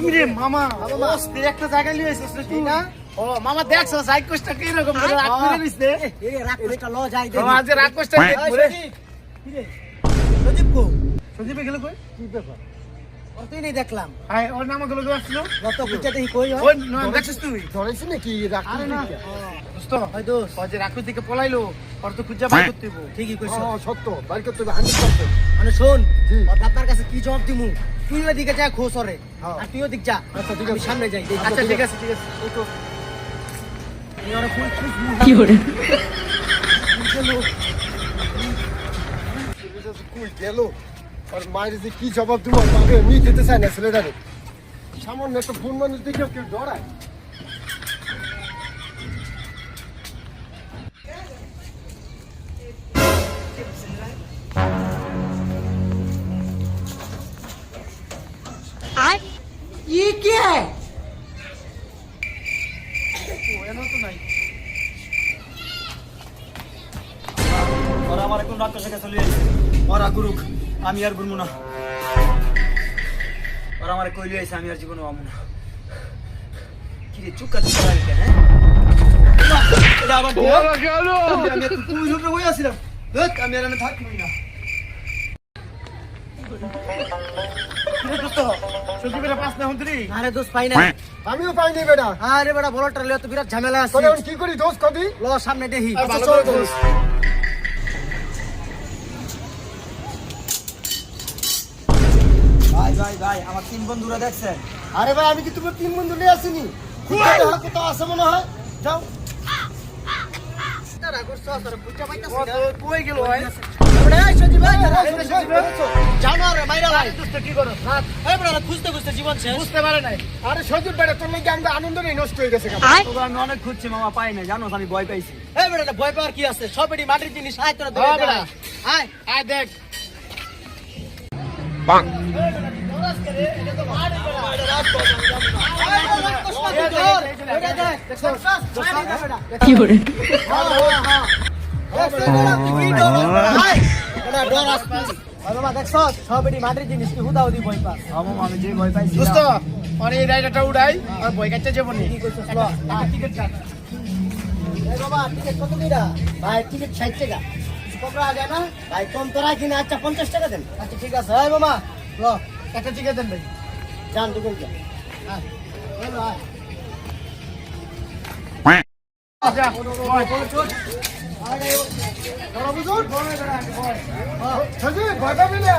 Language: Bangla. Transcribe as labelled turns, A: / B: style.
A: রে মামা অস্থির একটা জায়গা নিয়ে এসেছিস রে তুই না? ও মামা দেখছো সাইকোসটা কি রকম করে রাগ করে নিছে?
B: এই রাক্ষসটা ল যাই দে।
A: ও আজ রাক্ষসটা দেখবো রে।
B: কি রে সজীব কো
A: সজীবে গেল কই?
B: কি ব্যাপার ওর তুই নেই দেখলাম
A: আই ওর নাম গুলো আসলো।
B: কত খুঁজে দেখি কই
A: ওই না দেখছিস তুই?
C: ধরেছি নাকি রাখি
A: আরে না দোস্ত
B: হয় দোষ
A: ও যে রাক্ষস দিকে পলাইলো ওর তো খুঁজে বাই করতে হইব।
B: ঠিকই কইছ
C: সত্য বাইর করতে হবে 100%।
B: মানে শোন
C: জি।
B: ওর আপনার কাছে কি জবাব দিমু তুই ওদিকে যা খোঁজ ওরে
C: হ্যাঁ।
B: আর তুই ওদিক যা
C: আচ্ছা, ঠিক
B: আমি
C: আছে।
B: সামনে যাই দেখি।
A: আচ্ছা ঠিক আছে ঠিক আছে। ওই তো
B: আমি ওরে খুঁজ
D: কি করে
C: কই গেল আর মায়ের যে কি জবাব দিব পাবে আমি দিতে চাই না ছেলেটারে সামান্য একটা ফোন মানুষ দেখে কেউ ডরায়
B: ये क्या है
A: এনো তো নাই।
E: ওরা আমার এখন রাক্ষসের কাছে চলে আইছে ওরা গুরুক আমি আর ঘুরবো না ওরা আমার কইলি আইছে আমি আর জীবনে আমু না কি রে চুক্কা চুক্কা আইছে হ্যাঁ এটা আবার ওরা গেল আমি তো তুমি উপরে হই আছিলাম দেখ আমি আর না থাকবই না
A: কি রে দোস্ত সজীবের পাস না হন্ত্রি।
B: আরে দোষ পাই না
C: আমিও পাইনি বেটা
B: আরে বড় বলটা লিও তো বিরাট ঝামেলা আছে
C: তোরে এখন কি করি দোষ কদি
B: ল সামনে দেখি
A: আর ভালো
C: চল,
A: করে
C: চল।
A: দোস্ত।
E: ভাই ভাই ভাই আমার তিন বন্ধুরা দেখছেন
C: আরে ভাই আমি কি তোমার তিন বন্ধু নিয়ে আসিনি খুঁজে দেখো কোথাও আছে মনে হয় যাও
B: তারা করছ তোর বুঝা পাইতাছ
A: ও
B: না
A: তো কই গেল ভাই?
B: বড় এই সজি ভাই
A: জানোয়ার মাইরা ভাই দোস্ত কি করো? রাত
B: এই বড় খুঁজতে খুঁজতে জীবন শেষ
A: বুঝতে পারে নাই।
C: আরে সজীব বেটা তোর নাকি আমরা আনন্দ নেই নষ্ট হয়ে গেছে কেমন
E: তোকে আমি অনেক খুঁজছি মামা পাই না জানো আমি ভয় পাইছি
B: এই বড় ভয় পাওয়ার কি আছে সবই মাটির জিনিস আয় তোরা
A: হ্যাঁ
B: ধরে
A: বেটা।
B: আয়
A: আয় দেখ
D: কি করে
B: মাটির জিনিস কি হুদাও দি বই পাস
E: মামা আমি যে ভয় পাইছি
A: দোস্ত আর এই রাইডারটা উড়াই আর বই কাটতে যাবো নি।
B: কইছস ল
A: টিকিট কাট।
B: এই বাবা টিকিট কত দিরা ভাই টিকিট 60 টাকা কত যায় না ভাই কম তোরা কিনা আচ্ছা 50 টাকা দেন আচ্ছা ঠিক আছে এই মামা ল
A: একটা টিকিট দেন ভাই।
B: জান টিকিট যা হ্যাঁ এই ভাই
A: আচ্ছা
C: সজীব ভয় পাবি না